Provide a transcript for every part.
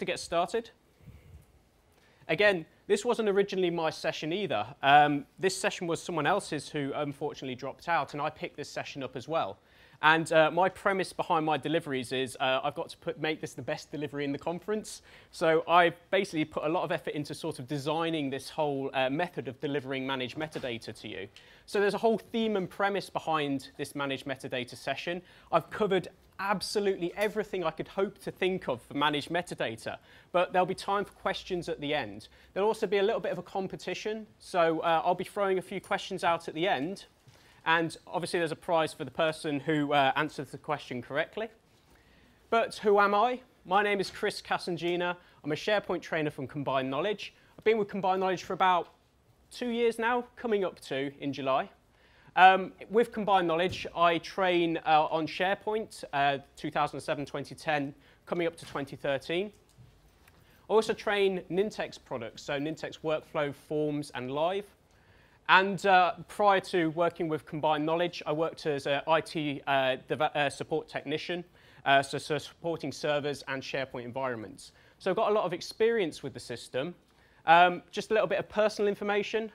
to get started. Again, this wasn't originally my session either. This session was someone else's who unfortunately dropped out, and I picked this session up as well. And my premise behind my deliveries is I've got to make this the best delivery in the conference. So I basically put a lot of effort into sort of designing this whole method of delivering managed metadata to you. So there's a whole theme and premise behind this managed metadata session. I've covered absolutely everything I could hope to think of for managed metadata, but there'll be time for questions at the end. There'll also be a little bit of a competition, so I'll be throwing a few questions out at the end. And obviously there's a prize for the person who answers the question correctly. But who am I? My name is Chris Casangina. I'm a SharePoint trainer from Combined Knowledge. I've been with Combined Knowledge for about 2 years now, coming up to in July. With Combined Knowledge, I train on SharePoint 2007-2010, coming up to 2013. I also train Nintex products, so Nintex Workflow, Forms, and Live. And prior to working with Combined Knowledge, I worked as an IT support technician, so supporting servers and SharePoint environments. So I've got a lot of experience with the system. Just a little bit of personal information.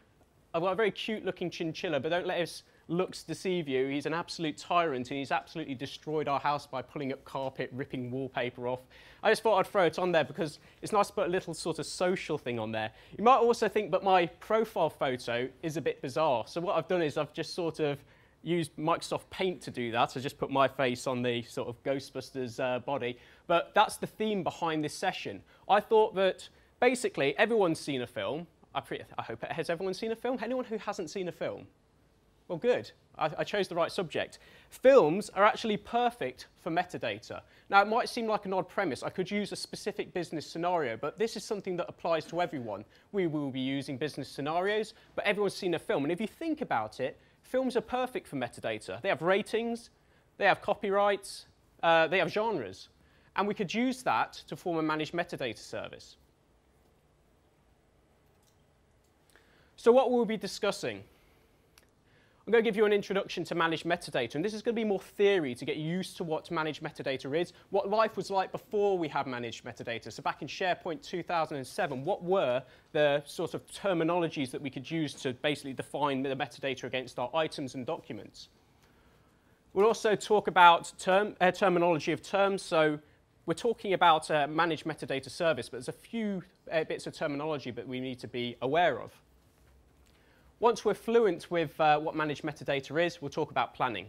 I've got a very cute-looking chinchilla, but don't let his looks deceive you. He's an absolute tyrant, and he's absolutely destroyed our house by pulling up carpet, ripping wallpaper off. I just thought I'd throw it on there because it's nice to put a little sort of social thing on there. You might also think that my profile photo is a bit bizarre. So what I've done is I've just sort of used Microsoft Paint to do that. I just put my face on the sort of Ghostbusters body. But that's the theme behind this session. I thought that basically everyone's seen a film. I hope has everyone seen a film? Anyone who hasn't seen a film? Well, good. I chose the right subject. Films are actually perfect for metadata. Now, it might seem like an odd premise. I could use a specific business scenario, but this is something that applies to everyone. We will be using business scenarios, but everyone's seen a film. And if you think about it, films are perfect for metadata. They have ratings, they have copyrights, they have genres. And we could use that to form a managed metadata service. So what will we be discussing? I'm going to give you an introduction to managed metadata, and this is going to be more theory to get used to what managed metadata is, what life was like before we had managed metadata. So back in SharePoint 2007, what were the sort of terminologies that we could use to basically define the metadata against our items and documents? We'll also talk about terminology of terms. So we're talking about a managed metadata service, but there's a few bits of terminology that we need to be aware of. Once we're fluent with what managed metadata is, we'll talk about planning.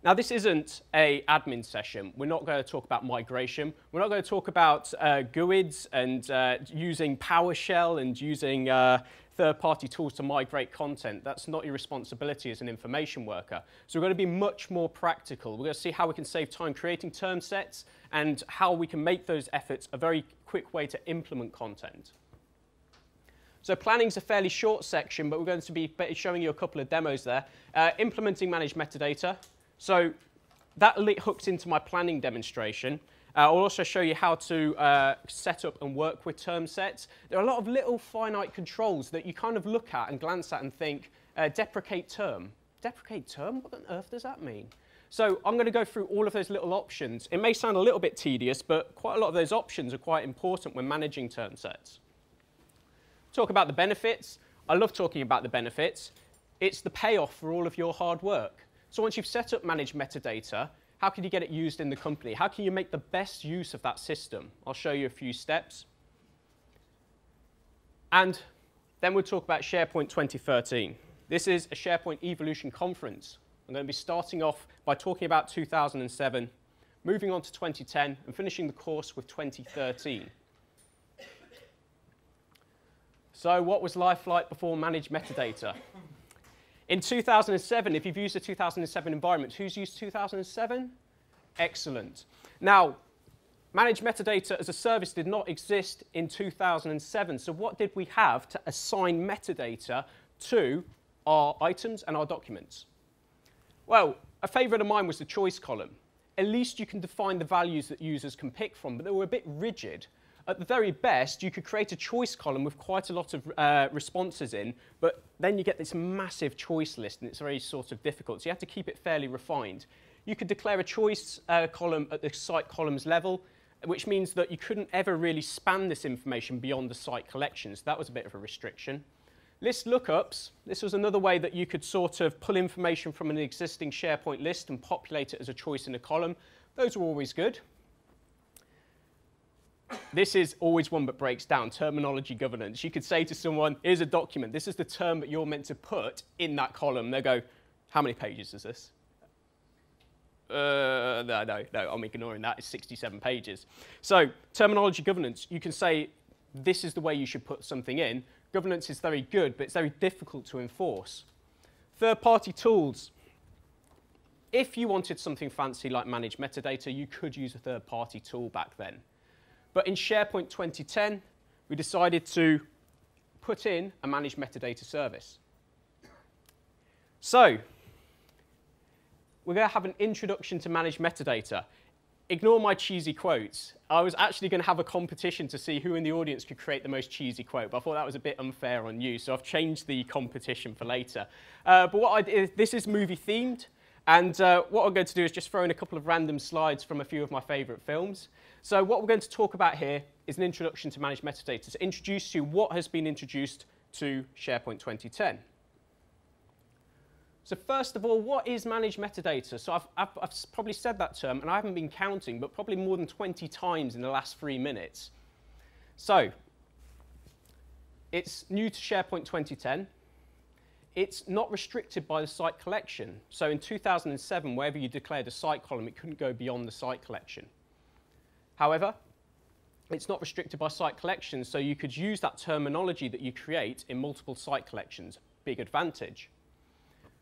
Now, this isn't an admin session. We're not going to talk about migration. We're not going to talk about GUIDs and using PowerShell and using third-party tools to migrate content. That's not your responsibility as an information worker. So we're going to be much more practical. We're going to see how we can save time creating term sets and how we can make those efforts a very quick way to implement content. So planning is a fairly short section, but we're going to be showing you a couple of demos there. Implementing managed metadata. So that hooks into my planning demonstration. I'll also show you how to set up and work with term sets. There are a lot of little finite controls that you kind of look at and glance at and think, deprecate term. Deprecate term? What on earth does that mean? So I'm going to go through all of those little options. It may sound a little bit tedious, but quite a lot of those options are quite important when managing term sets. Talk about the benefits. I love talking about the benefits. It's the payoff for all of your hard work. So once you've set up managed metadata, how can you get it used in the company? How can you make the best use of that system? I'll show you a few steps. And then we'll talk about SharePoint 2013. This is a SharePoint Evolution conference. I'm going to be starting off by talking about 2007, moving on to 2010, and finishing the course with 2013. So what was life like before managed metadata? In 2007, if you've used a 2007 environment, who's used 2007? Excellent. Now, managed metadata as a service did not exist in 2007. So what did we have to assign metadata to our items and our documents? Well, a favorite of mine was the choice column. At least you can define the values that users can pick from, but they were a bit rigid. At the very best, you could create a choice column with quite a lot of responses in, but then you get this massive choice list, and it's very sort of difficult. So you have to keep it fairly refined. You could declare a choice column at the site columns level, which means that you couldn't ever really span this information beyond the site collections. That was a bit of a restriction. List lookups, this was another way that you could sort of pull information from an existing SharePoint list and populate it as a choice in a column. Those were always good. This is always one that breaks down, terminology governance. You could say to someone, here's a document, this is the term that you're meant to put in that column. They'll go, how many pages is this? No, I'm ignoring that. It's 67 pages. So terminology governance, you can say this is the way you should put something in. Governance is very good, but it's very difficult to enforce. Third-party tools. If you wanted something fancy like managed metadata, you could use a third-party tool back then. But in SharePoint 2010, we decided to put in a managed metadata service. So we're going to have an introduction to managed metadata. Ignore my cheesy quotes. I was actually going to have a competition to see who in the audience could create the most cheesy quote, but I thought that was a bit unfair on you, so I've changed the competition for later. But what I did, this is movie themed, and what I'm going to do is just throw in a couple of random slides from a few of my favourite films. So what we're going to talk about here is an introduction to managed metadata, to introduce you what has been introduced to SharePoint 2010. So first of all, what is managed metadata? So I've probably said that term, and I haven't been counting, but probably more than 20 times in the last 3 minutes. So it's new to SharePoint 2010. It's not restricted by the site collection. So in 2007, wherever you declared a site column, it couldn't go beyond the site collection. However, it's not restricted by site collections, so you could use that terminology that you create in multiple site collections. Big advantage.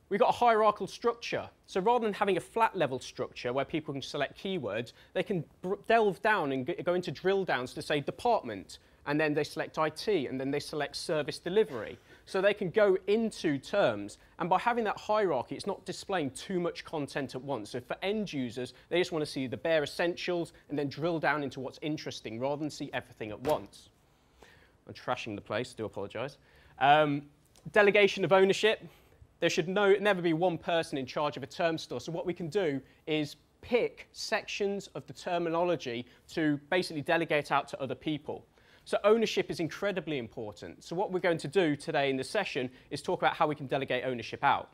We've got a hierarchical structure. So rather than having a flat level structure where people can select keywords, they can delve down and go into drill downs to say department, and then they select IT, and then they select service delivery. So they can go into terms. And by having that hierarchy, it's not displaying too much content at once. So for end users, they just want to see the bare essentials and then drill down into what's interesting rather than see everything at once. I'm trashing the place, do apologize. Delegation of ownership. There should never be one person in charge of a term store. So what we can do is pick sections of the terminology to basically delegate out to other people. So ownership is incredibly important. So what we're going to do today in this session is talk about how we can delegate ownership out.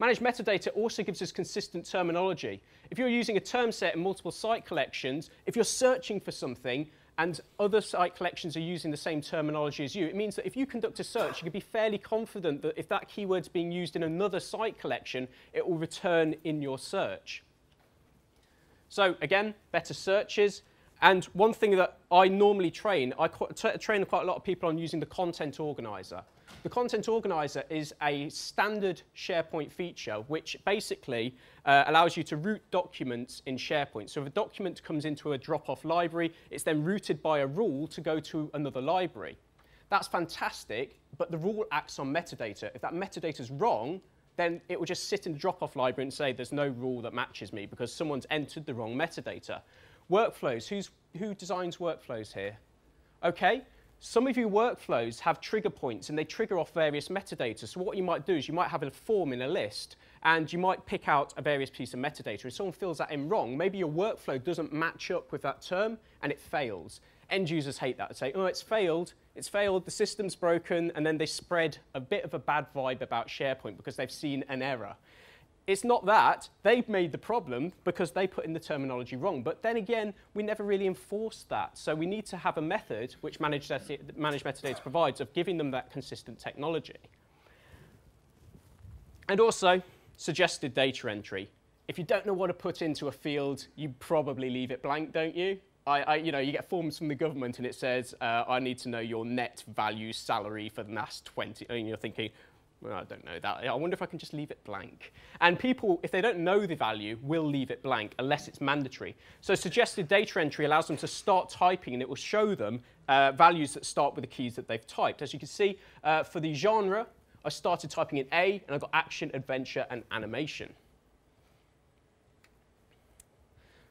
Managed metadata also gives us consistent terminology. If you're using a term set in multiple site collections, if you're searching for something, and other site collections are using the same terminology as you, it means that if you conduct a search, you can be fairly confident that if that keyword's being used in another site collection, it will return in your search. So again, better searches. And one thing that I normally train, I train quite a lot of people on using the content organizer. The content organizer is a standard SharePoint feature which basically allows you to route documents in SharePoint. So if a document comes into a drop-off library, it's then routed by a rule to go to another library. That's fantastic, but the rule acts on metadata. If that metadata is wrong, then it will just sit in the drop-off library and say there's no rule that matches me because someone's entered the wrong metadata. Workflows, who designs workflows here? Okay. Some of your workflows have trigger points and they trigger off various metadata. So what you might do is you might have a form in a list and you might pick out a various piece of metadata. If someone fills that in wrong, maybe your workflow doesn't match up with that term and it fails. End users hate that. They say, oh, it's failed, the system's broken, and then they spread a bit of a bad vibe about SharePoint because they've seen an error. It's not that. They've made the problem because they put in the terminology wrong. But then again, we never really enforced that. So we need to have a method, which managed metadata provides, of giving them that consistent technology. And also, suggested data entry. If you don't know what to put into a field, you probably leave it blank, don't you? You get forms from the government and it says, I need to know your net value salary for the last 20, and you're thinking, well, I don't know that. I wonder if I can just leave it blank. And people, if they don't know the value, will leave it blank unless it's mandatory. So suggested data entry allows them to start typing and it will show them values that start with the keys that they've typed. As you can see, for the genre, I started typing in A and I got action, adventure, and animation.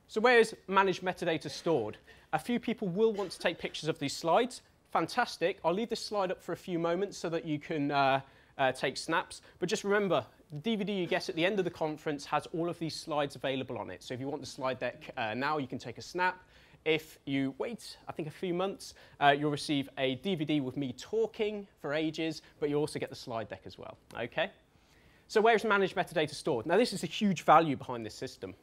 So where is managed metadata stored? A few people will want to take pictures of these slides. Fantastic. I'll leave this slide up for a few moments so that you can take snaps. But just remember, the DVD you get at the end of the conference has all of these slides available on it. So if you want the slide deck now, you can take a snap. If you wait, I think, a few months, you'll receive a DVD with me talking for ages, but you also get the slide deck as well, okay? So where is managed metadata stored? Now, this is a huge value behind this system.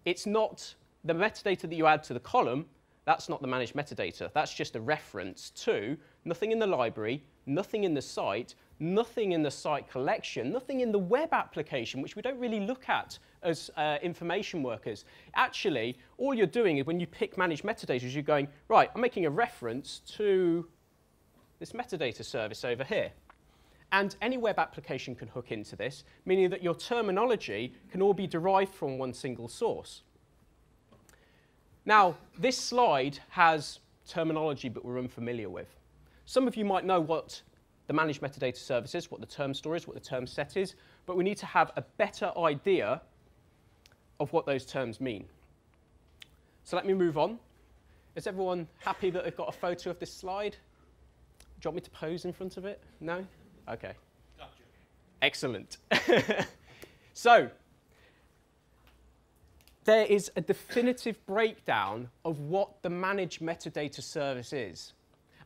It's not the metadata that you add to the column. That's not the managed metadata. That's just a reference to nothing in the library, nothing in the site, nothing in the site collection, nothing in the web application, which we don't really look at as information workers. Actually, all you're doing is when you pick managed metadata is you're going, right, I'm making a reference to this metadata service over here. And any web application can hook into this, meaning that your terminology can all be derived from one single source. Now, this slide has terminology that we're unfamiliar with. Some of you might know what the managed metadata service is, what the term store is, what the term set is, but we need to have a better idea of what those terms mean. So let me move on. Is everyone happy that they've got a photo of this slide? Do you want me to pose in front of it? No? OK. Gotcha. Excellent. So there is a definitive breakdown of what the managed metadata service is.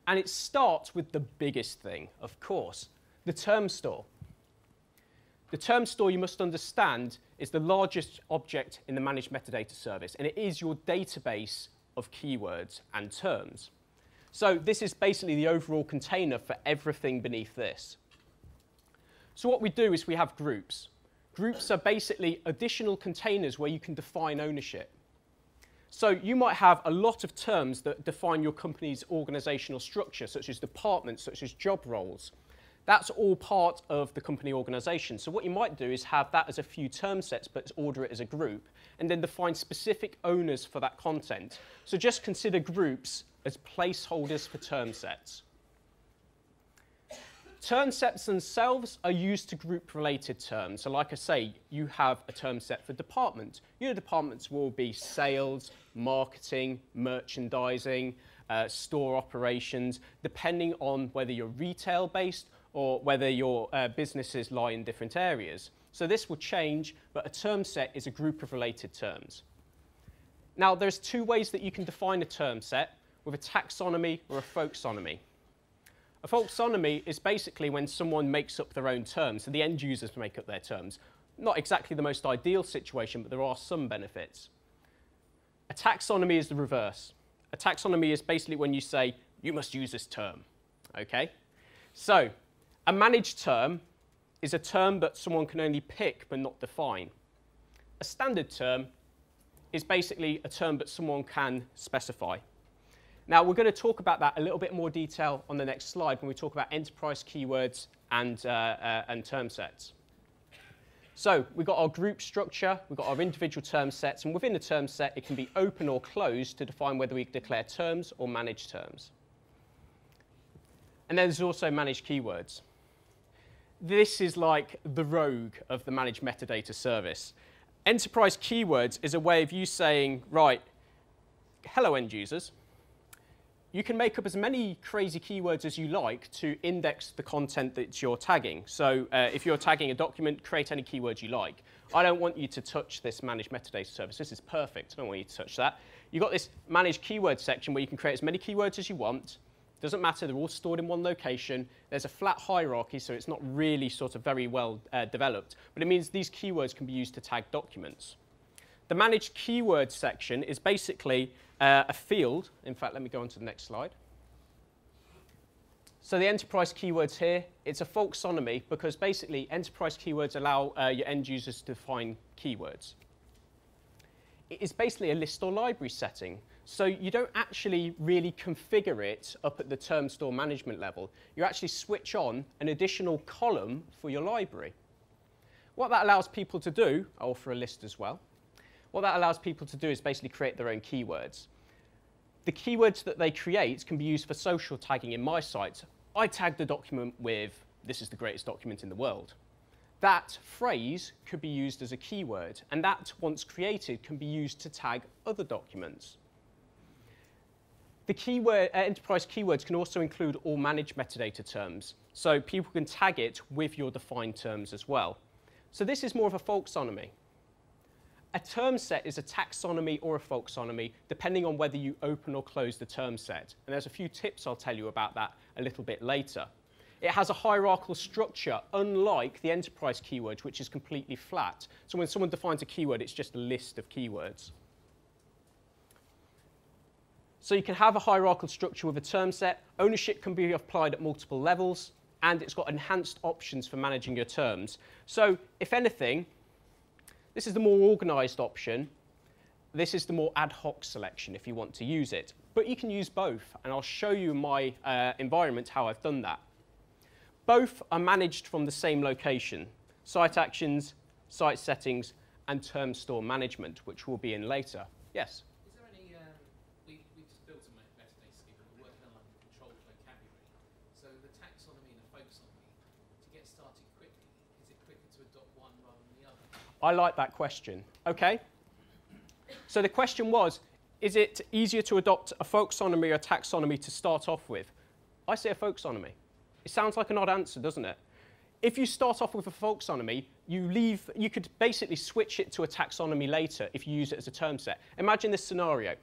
And it starts with the biggest thing, of course, the term store. The term store, you must understand, is the largest object in the managed metadata service, and it is your database of keywords and terms. So this is basically the overall container for everything beneath this. So what we do is we have groups. Groups are basically additional containers where you can define ownership. So you might have a lot of terms that define your company's organizational structure, such as departments, such as job roles. That's all part of the company organization. So what you might do is have that as a few term sets, but order it as a group, and then define specific owners for that content. So just consider groups as placeholders for term sets. Term sets themselves are used to group related terms. So like I say, you have a term set for department. Your departments will be sales, marketing, merchandising, store operations, depending on whether you're retail based or whether your businesses lie in different areas. So this will change, but a term set is a group of related terms. Now there's two ways that you can define a term set, with a taxonomy or a folksonomy. A folksonomy is basically when someone makes up their own terms, so the end users make up their terms. Not exactly the most ideal situation, but there are some benefits. A taxonomy is the reverse. A taxonomy is basically when you say, you must use this term, okay? So a managed term is a term that someone can only pick but not define. A standard term is basically a term that someone can specify. Now, we're going to talk about that a little bit more detail on the next slide when we talk about enterprise keywords and term sets. So we've got our group structure, we've got our individual term sets, and within the term set, it can be open or closed to define whether we declare terms or manage terms. And then there's also managed keywords. This is like the rogue of the managed metadata service. Enterprise keywords is a way of you saying, right, hello end users. You can make up as many crazy keywords as you like to index the content that you're tagging. So if you're tagging a document, create any keywords you like. I don't want you to touch this managed metadata service. This is perfect. I don't want you to touch that. You've got this managed keyword section where you can create as many keywords as you want. Doesn't matter. They're all stored in one location. There's a flat hierarchy, so it's not really sort of very well developed. But it means these keywords can be used to tag documents. The managed keyword section is basically a field. In fact, let me go on to the next slide. So the enterprise keywords here, it's a folksonomy because basically enterprise keywords allow your end users to define keywords. It is basically a list or library setting. So you don't actually really configure it up at the term store management level. You actually switch on an additional column for your library. What that allows people to do, I'll offer a list as well. What that allows people to do is basically create their own keywords. The keywords that they create can be used for social tagging in my site. I tagged a document with, this is the greatest document in the world. That phrase could be used as a keyword, and that, once created, can be used to tag other documents. The keyword, enterprise keywords can also include all managed metadata terms, so people can tag it with your defined terms as well. So this is more of a folksonomy. A term set is a taxonomy or a folksonomy, depending on whether you open or close the term set. And there's a few tips I'll tell you about that a little bit later. It has a hierarchical structure, unlike the enterprise keyword, which is completely flat. So when someone defines a keyword, it's just a list of keywords. So you can have a hierarchical structure with a term set. Ownership can be applied at multiple levels, and it's got enhanced options for managing your terms. So if anything, this is the more organized option. This is the more ad hoc selection if you want to use it. But you can use both, and I'll show you in my environment how I've done that. Both are managed from the same location: site actions, site settings, and term store management, which we'll be in later. Yes? Is there any, we just built a metadata schema, we're working on like a controlled vocabulary. So the taxonomy and the folksonomy, to get started quickly, is it quicker to adopt one rather than the other? I like that question. Okay. So the question was, is it easier to adopt a folksonomy or a taxonomy to start off with? I say a folksonomy. It sounds like an odd answer, doesn't it? If you start off with a folksonomy, you could basically switch it to a taxonomy later if you use it as a term set. Imagine this scenario.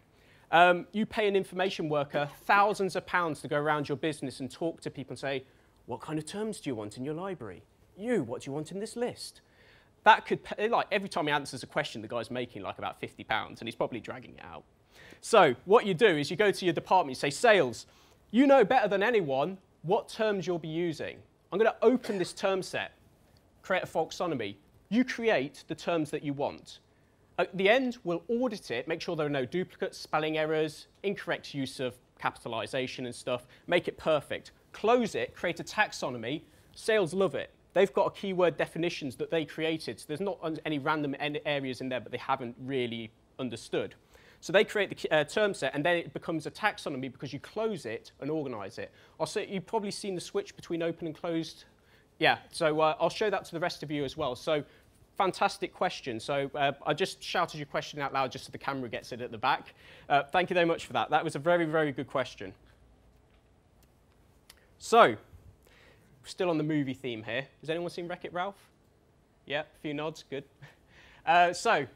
You pay an information worker thousands of pounds to go around your business and talk to people and say, what kind of terms do you want in your library? What do you want in this list? That could, like, every time he answers a question, the guy's making like about £50, and he's probably dragging it out. So what you do is you go to your department, you say, sales, you know better than anyone what terms you'll be using. I'm going to open this term set, create a folksonomy. You create the terms that you want. At the end, we'll audit it, make sure there are no duplicates, spelling errors, incorrect use of capitalization and stuff, make it perfect. Close it, create a taxonomy. Sales love it. They've got keyword definitions that they created, so there's not any random areas in there that they haven't really understood. So they create the term set, and then it becomes a taxonomy because you close it and organize it. Also, you've probably seen the switch between open and closed. Yeah, so I'll show that to the rest of you as well. So fantastic question. So I just shouted your question out loud just so the camera gets it at the back. Thank you very much for that. That was a very, very good question. So, still on the movie theme here. Has anyone seen Wreck-It Ralph? Yeah, a few nods, good. So,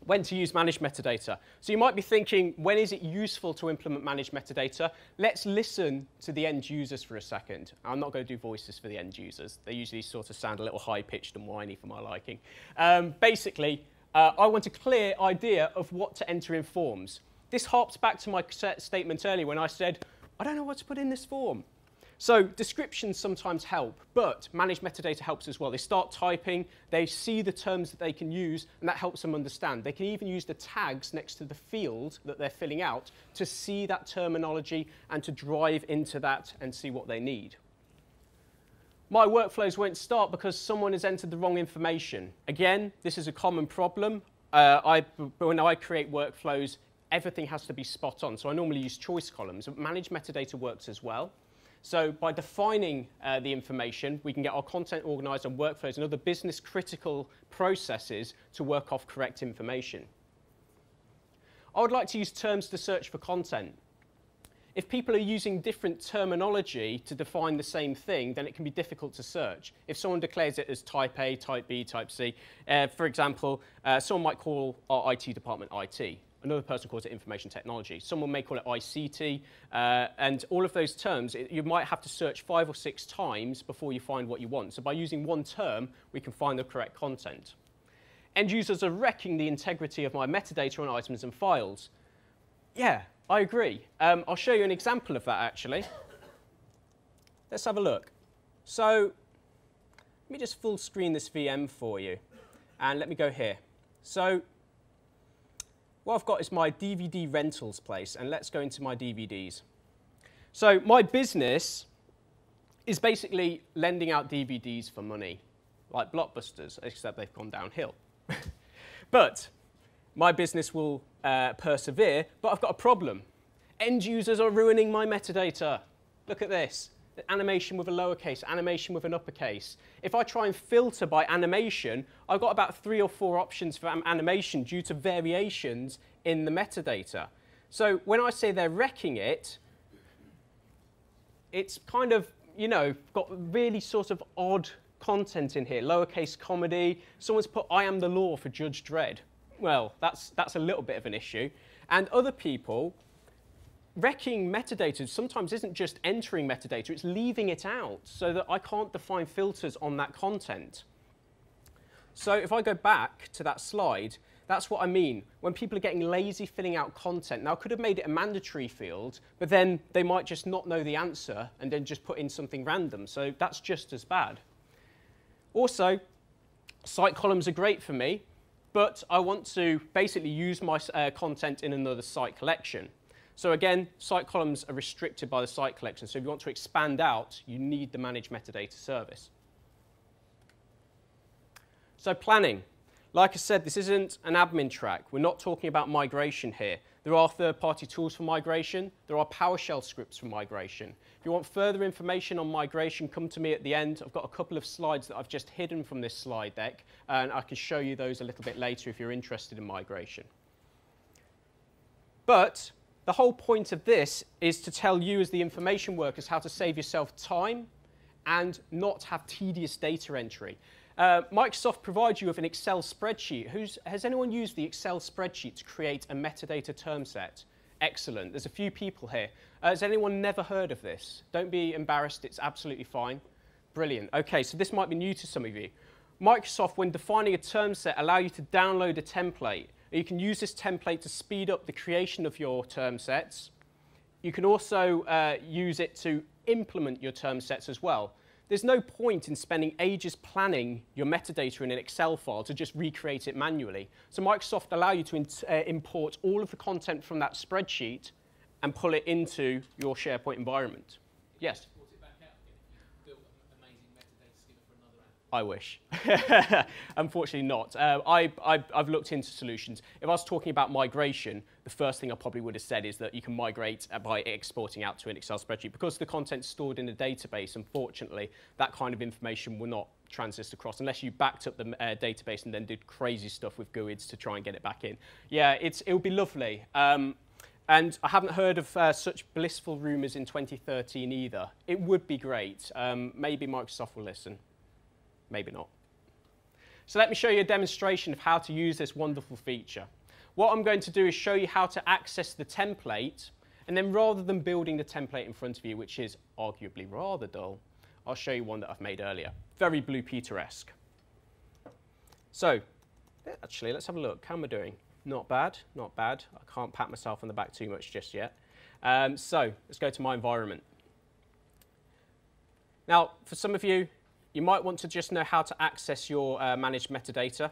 when to use managed metadata. So you might be thinking, when is it useful to implement managed metadata? Let's listen to the end users for a second. I'm not going to do voices for the end users. They usually sort of sound a little high-pitched and whiny for my liking. Basically, I want a clear idea of what to enter in forms. This harps back to my statement earlier when I said, I don't know what to put in this form. So descriptions sometimes help, but managed metadata helps as well. They start typing, they see the terms that they can use, and that helps them understand. They can even use the tags next to the field that they're filling out to see that terminology and to drive into that and see what they need. My workflows won't start because someone has entered the wrong information. Again, this is a common problem. When I create workflows, everything has to be spot on. So I normally use choice columns. Managed metadata works as well. So by defining the information, we can get our content organized on workflows and other business critical processes to work off correct information. I would like to use terms to search for content. If people are using different terminology to define the same thing, then it can be difficult to search. If someone declares it as type A, type B, type C, for example, someone might call our IT department IT. Another person calls it information technology. Someone may call it ICT. And all of those terms, you might have to search 5 or 6 times before you find what you want. So by using one term, we can find the correct content. End users are wrecking the integrity of my metadata on items and files. Yeah, I agree. I'll show you an example of that, actually. Let's have a look. So let me just full screen this VM for you. And let me go here. So what I've got is my DVD rentals place, and let's go into my DVDs. So my business is basically lending out DVDs for money, like Blockbusters, except they've gone downhill. But my business will persevere, but I've got a problem. End users are ruining my metadata. Look at this. Animation with a lowercase, animation with an uppercase. If I try and filter by animation, I've got about 3 or 4 options for animation due to variations in the metadata. So when I say they're wrecking it, it's kind of, you know, got really sort of odd content in here, lowercase comedy. Someone's put, I am the law for Judge Dredd. Well, that's a little bit of an issue. And other people, wrecking metadata sometimes isn't just entering metadata, it's leaving it out so that I can't define filters on that content. So if I go back to that slide, that's what I mean. When people are getting lazy filling out content, now I could have made it a mandatory field, but then they might just not know the answer and then just put in something random. So that's just as bad. Also, site columns are great for me, but I want to basically use my content in another site collection. So again, site columns are restricted by the site collection. So if you want to expand out, you need the Managed Metadata service. So planning. Like I said, this isn't an admin track. We're not talking about migration here. There are third-party tools for migration. There are PowerShell scripts for migration. If you want further information on migration, come to me at the end. I've got a couple of slides that I've just hidden from this slide deck, and I can show you those a little bit later if you're interested in migration. But the whole point of this is to tell you as the information workers how to save yourself time and not have tedious data entry. Microsoft provides you with an Excel spreadsheet. Has anyone used the Excel spreadsheet to create a metadata term set? Excellent. There's a few people here. Has anyone never heard of this? Don't be embarrassed. It's absolutely fine. Brilliant. OK, so this might be new to some of you. Microsoft, when defining a term set, allow you to download a template. You can use this template to speed up the creation of your term sets. You can also use it to implement your term sets as well. There's no point in spending ages planning your metadata in an Excel file to just recreate it manually. So Microsoft allow you to import all of the content from that spreadsheet and pull it into your SharePoint environment. Yes? Export it back out again if you built an amazing metadata schema for another app. I wish. Unfortunately not. I've looked into solutions. If I was talking about migration, the first thing I probably would have said is that you can migrate by exporting out to an Excel spreadsheet. Because the content's stored in a database, unfortunately, that kind of information will not transist across unless you backed up the database and then did crazy stuff with GUIDs to try and get it back in. Yeah, it would be lovely. And I haven't heard of such blissful rumours in 2013 either. It would be great. Maybe Microsoft will listen. Maybe not. So let me show you a demonstration of how to use this wonderful feature. What I'm going to do is show you how to access the template, and then rather than building the template in front of you, which is arguably rather dull, I'll show you one that I've made earlier. Very Blue Peter-esque. So, actually, let's have a look. How am I doing? Not bad, not bad. I can't pat myself on the back too much just yet. So, let's go to my environment. Now, for some of you, you might want to just know how to access your managed metadata.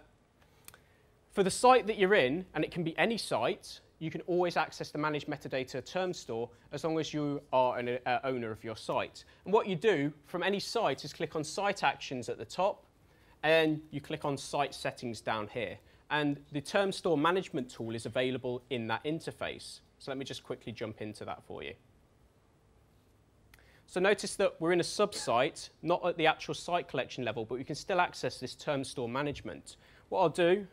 For the site that you're in, and it can be any site, you can always access the managed metadata term store as long as you are an owner of your site. And what you do from any site is click on Site Actions at the top, and you click on Site Settings down here. And the term store management tool is available in that interface. So let me just quickly jump into that for you. So notice that we're in a sub-site, not at the actual site collection level, but we can still access this term store management. What I'll do,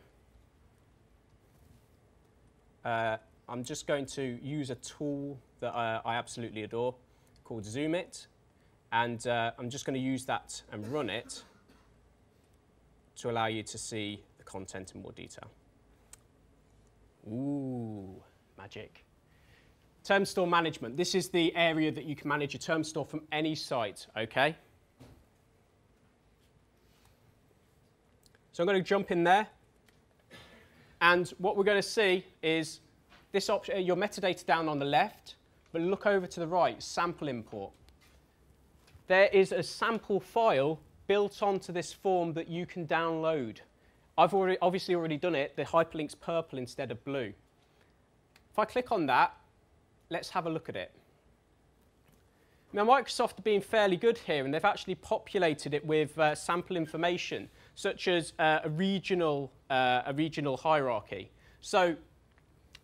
I'm just going to use a tool that I absolutely adore called Zoom It, and I'm just going to use that and run it to allow you to see the content in more detail. Ooh, magic. Term store management. This is the area that you can manage your term store from any site, okay? So I'm going to jump in there. And what we're going to see is this option, your metadata down on the left, but look over to the right, sample import. There is a sample file built onto this form that you can download. I've obviously already done it. The hyperlink's purple instead of blue. If I click on that, let's have a look at it. Now, Microsoft are being fairly good here, and they've actually populated it with sample information, such as a regional hierarchy. So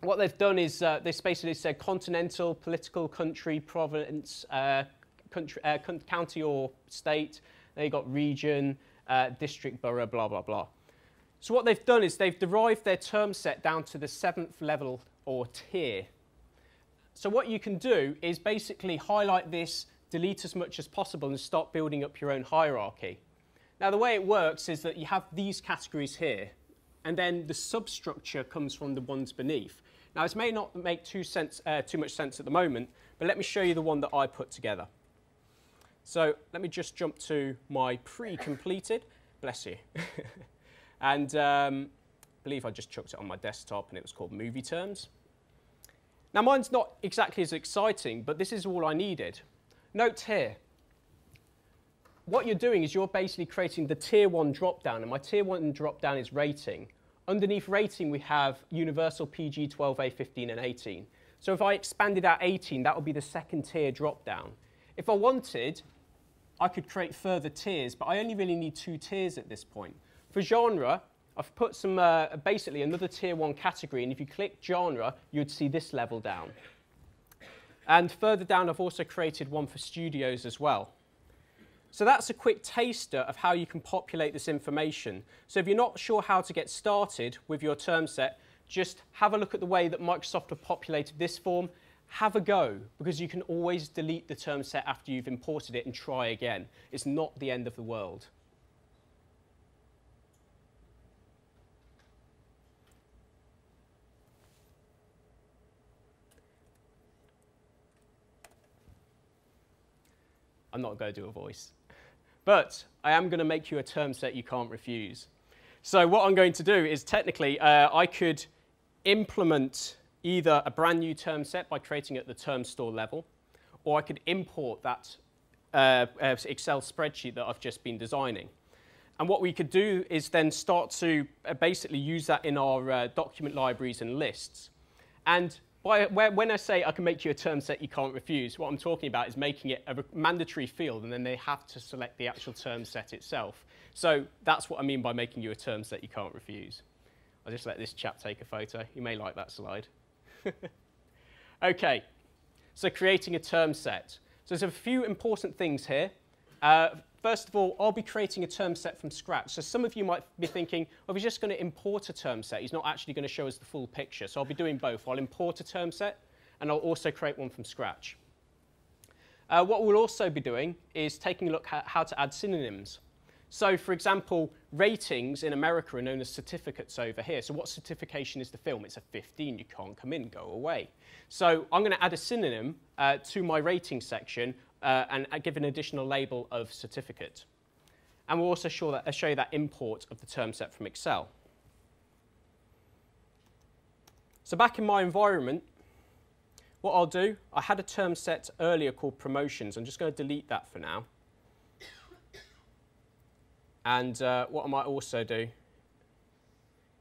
what they've done is they basically said continental, political, country, province, county or state. They got region, district, borough, blah, blah, blah. So what they've done is they've derived their term set down to the 7th level or tier. So what you can do is basically highlight this, delete as much as possible, and start building up your own hierarchy. Now, the way it works is that you have these categories here, and then the substructure comes from the ones beneath. Now, this may not make too much sense at the moment, but let me show you the one that I put together. So let me just jump to my pre-completed, bless you. And I believe I just chucked it on my desktop, and it was called Movie Terms. Now, mine's not exactly as exciting, but this is all I needed. Note here, what you're doing is you're basically creating the tier 1 dropdown, and my tier 1 dropdown is rating. Underneath rating, we have universal PG 12A, 15, and 18. So if I expanded out 18, that would be the second tier dropdown. If I wanted, I could create further tiers, but I only really need 2 tiers at this point. For genre, I've put some basically another tier 1 category, and if you click genre, you'd see this level down. And further down, I've also created one for studios as well. So that's a quick taster of how you can populate this information. So if you're not sure how to get started with your term set, just have a look at the way that Microsoft have populated this form. Have a go, because you can always delete the term set after you've imported it and try again. It's not the end of the world. I'm not going to do a voice. But I am going to make you a term set you can't refuse. So what I'm going to do is technically I could implement either a brand new term set by creating it at the term store level, or I could import that Excel spreadsheet that I've just been designing. And what we could do is then start to basically use that in our document libraries and lists. And when I say I can make you a term set you can't refuse, what I'm talking about is making it a mandatory field, and then they have to select the actual term set itself. So that's what I mean by making you a term set you can't refuse. I'll just let this chap take a photo. You may like that slide. OK, so creating a term set. So there's a few important things here. First of all, I'll be creating a term set from scratch. So some of you might be thinking, well, he's just going to import a term set. He's not actually going to show us the full picture. So I'll be doing both. I'll import a term set, and I'll also create one from scratch. What we'll also be doing is taking a look at how to add synonyms. So, for example, ratings in America are known as certificates over here. So what certification is the film? It's a 15. You can't come in. Go away. So I'm going to add a synonym to my rating section and give an additional label of certificate. And we'll also show you that import of the term set from Excel. So back in my environment, what I'll do, I had a term set earlier called promotions. I'm just going to delete that for now. And what I might also do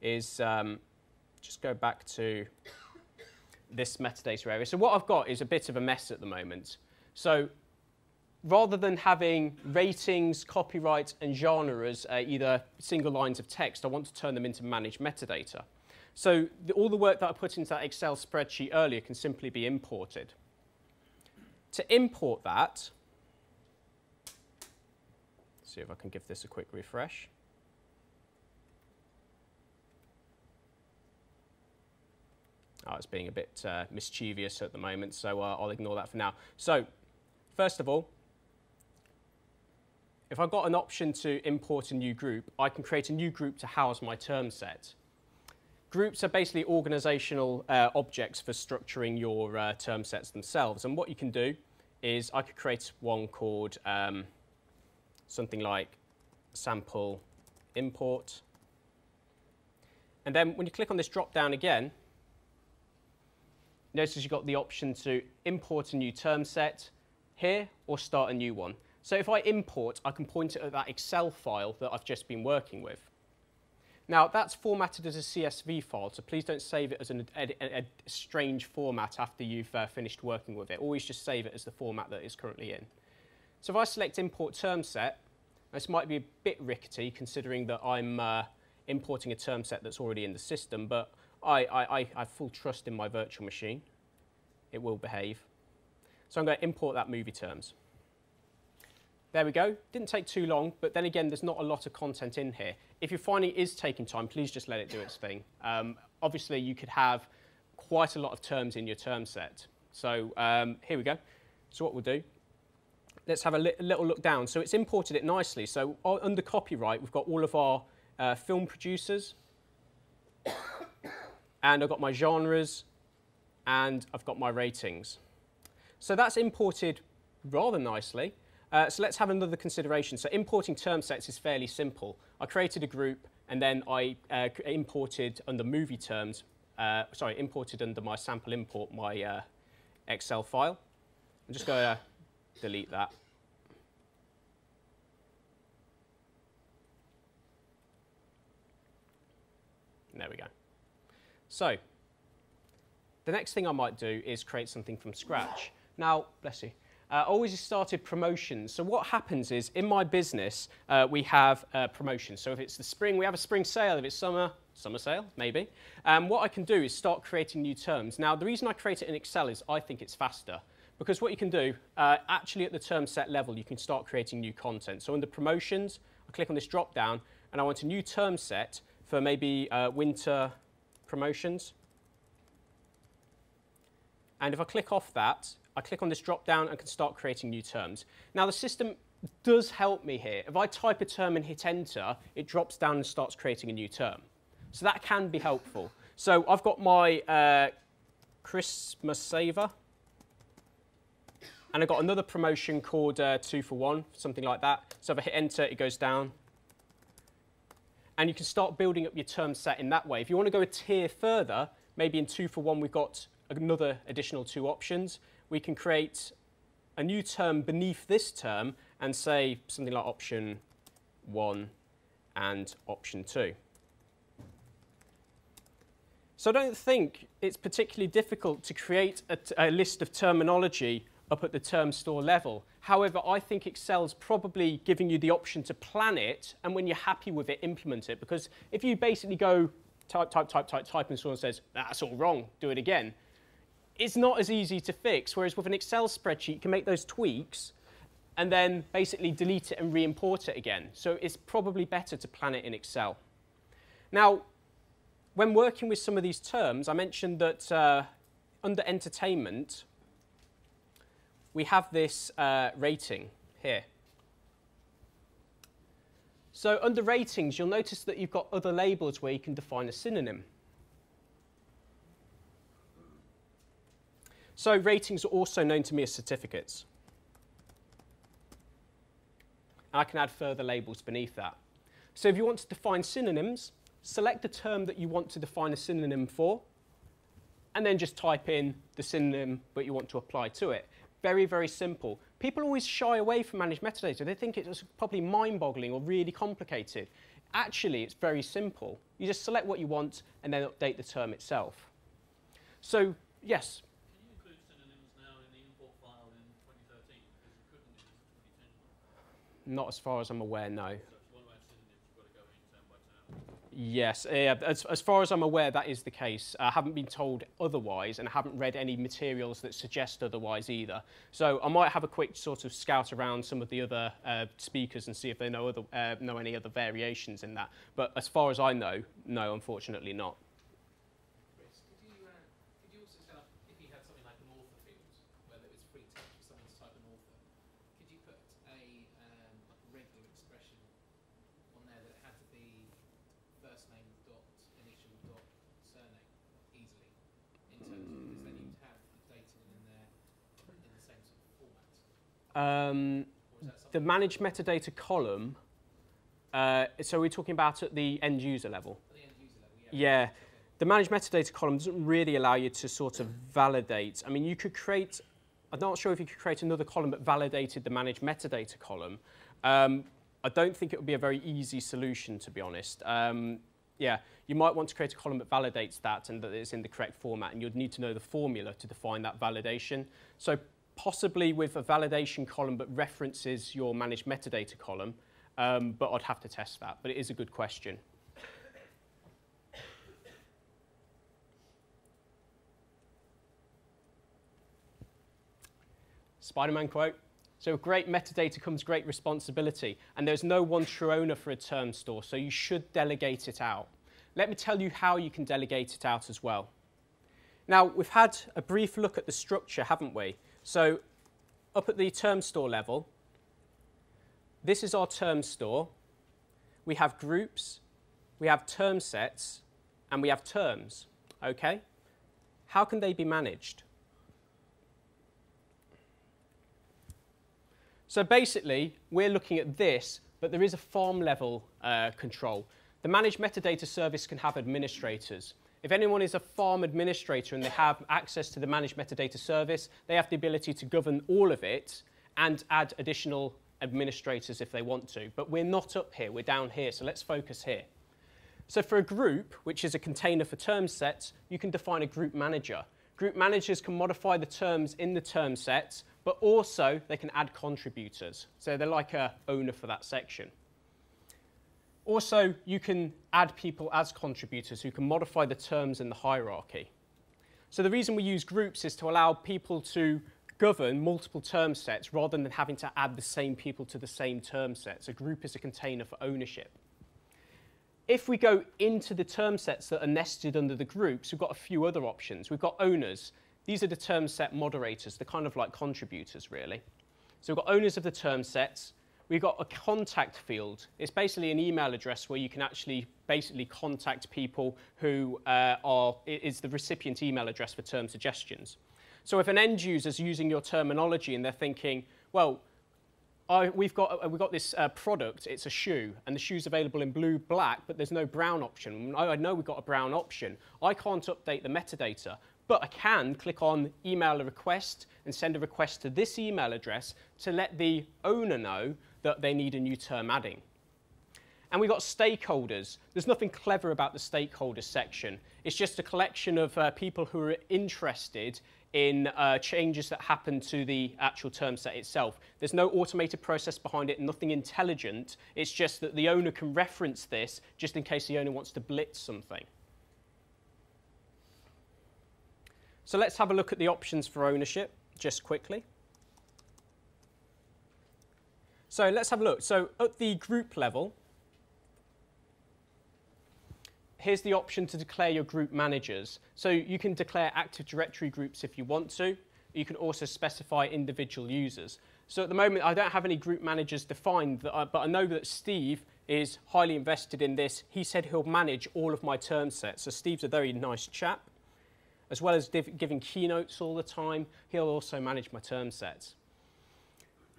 is just go back to this metadata area. So what I've got is a bit of a mess at the moment. So rather than having ratings, copyright, and genre as either single lines of text, I want to turn them into managed metadata. So all the work that I put into that Excel spreadsheet earlier can simply be imported. To import that, see if I can give this a quick refresh. Oh, it's being a bit mischievous at the moment, so I'll ignore that for now. So, first of all, if I've got an option to import a new group, I can create a new group to house my term set. Groups are basically organizational objects for structuring your term sets themselves. And what you can do is I could create one called something like sample import. And then when you click on this drop down again, notice you've got the option to import a new term set here or start a new one. So if I import, I can point it at that Excel file that I've just been working with. Now, that's formatted as a CSV file, so please don't save it as a strange format after you've finished working with it. Always just save it as the format that it's currently in. So if I select import term set, this might be a bit rickety considering that I'm importing a term set that's already in the system, but I have full trust in my virtual machine. It will behave. So I'm going to import that movie terms. There we go. Didn't take too long, but then again, there's not a lot of content in here. If you're finding it is taking time, please just let it do its thing. Obviously, you could have quite a lot of terms in your term set. So here we go. So what we'll do let's have a little look down. So it's imported it nicely. So under copyright, we've got all of our film producers, and I've got my genres, and I've got my ratings. So that's imported rather nicely. So let's have another consideration. So importing term sets is fairly simple. I created a group, and then I imported under movie terms, imported under my sample import my Excel file. I'm just going to delete that. There we go. So the next thing I might do is create something from scratch. Now, bless you, I always started promotions. So what happens is, in my business, we have promotions. So if it's the spring, we have a spring sale. If it's summer sale, maybe. What I can do is start creating new terms. Now, the reason I create it in Excel is I think it's faster. Because what you can do, actually at the term set level, you can start creating new content. So under promotions, I click on this drop down, and I want a new term set for maybe winter promotions. And if I click off that, I click on this drop down and can start creating new terms. Now the system does help me here. If I type a term and hit enter, it drops down and starts creating a new term. So that can be helpful. So I've got my Christmas saver. And I've got another promotion called 2 for 1, something like that. So if I hit enter, it goes down. And you can start building up your term set in that way. If you want to go a tier further, maybe in 2 for 1 we've got another additional 2 options. We can create a new term beneath this term and say something like option 1 and option 2. So I don't think it's particularly difficult to create a list of terminology up at the term store level. However, I think Excel's probably giving you the option to plan it, and when you're happy with it, implement it. Because if you basically go type, and someone says, that's all wrong, do it again, it's not as easy to fix. Whereas with an Excel spreadsheet, you can make those tweaks and then basically delete it and re-import it again. So it's probably better to plan it in Excel. Now, when working with some of these terms, I mentioned that under entertainment, we have this rating here. So under ratings, you'll notice that you've got other labels where you can define a synonym. So ratings are also known to me as certificates. And I can add further labels beneath that. So if you want to define synonyms, select the term that you want to define a synonym for, and then just type in the synonym that you want to apply to it. Very, very simple. People always shy away from managed metadata. They think it's probably mind-boggling or really complicated. Actually, it's very simple. You just select what you want and then update the term itself. So, yes? Can you include synonyms now in the import file in 2013? Because you couldn't do this in 2010. Not as far as I'm aware, no. So if you want to add synonyms, you've got to go in term by term. Yes, as far as I'm aware, that is the case. I haven't been told otherwise, and I haven't read any materials that suggest otherwise either. So I might have a quick sort of scout around some of the other speakers and see if they know any other variations in that. But as far as I know, no, unfortunately not. Chris, could you also tell if you had something like an author field, where there was free text for someone to type an author, could you put a regular expression on there that had to be first name dot initial dot surname easily in terms of, because then you'd have the data in there in the same sort of format. The managed metadata column, so we're talking about at the end user level. At the end user level, yeah. Yeah, the managed metadata column doesn't really allow you to sort of validate. I mean, you could create, I'm not sure if you could create another column that validated the managed metadata column. I don't think it would be a very easy solution, to be honest. Yeah, you might want to create a column that validates that and that it's in the correct format, and you'd need to know the formula to define that validation. So possibly with a validation column that references your managed metadata column, but I'd have to test that. But it is a good question. Spider-Man quote. So with great metadata comes great responsibility, and there's no one true owner for a term store, so you should delegate it out. Let me tell you how you can delegate it out as well. Now, we've had a brief look at the structure, haven't we? So up at the term store level, this is our term store. We have groups, we have term sets, and we have terms, okay? How can they be managed? So basically, we're looking at this, but there is a farm level control. The Managed Metadata service can have administrators. If anyone is a farm administrator and they have access to the Managed Metadata service, they have the ability to govern all of it and add additional administrators if they want to. But we're not up here, we're down here, so let's focus here. So for a group, which is a container for term sets, you can define a group manager. Group managers can modify the terms in the term sets, but also they can add contributors. So they're like an owner for that section. Also, you can add people as contributors who can modify the terms in the hierarchy. So the reason we use groups is to allow people to govern multiple term sets rather than having to add the same people to the same term sets. A group is a container for ownership. If we go into the term sets that are nested under the groups, we've got a few other options. We've got owners. These are the term set moderators. They're kind of like contributors, really. So we've got owners of the term sets. We've got a contact field. It's basically an email address where you can actually basically contact people who is the recipient email address for term suggestions. So if an end user is using your terminology and they're thinking, well, we've got this product, it's a shoe, and the shoe's available in blue, black, but there's no brown option. I know we've got a brown option. I can't update the metadata, but I can click on email a request and send a request to this email address to let the owner know that they need a new term adding. And we've got stakeholders. There's nothing clever about the stakeholders section. It's just a collection of people who are interested in changes that happen to the actual term set itself. There's no automated process behind it, nothing intelligent. It's just that the owner can reference this just in case the owner wants to blitz something. So let's have a look at the options for ownership just quickly. So let's have a look. So at the group level, here's the option to declare your group managers. So you can declare Active Directory groups if you want to. You can also specify individual users. So at the moment, I don't have any group managers defined, but I know that Steve is highly invested in this. He said he'll manage all of my term sets. So Steve's a very nice chap. As well as giving keynotes all the time, he'll also manage my term sets.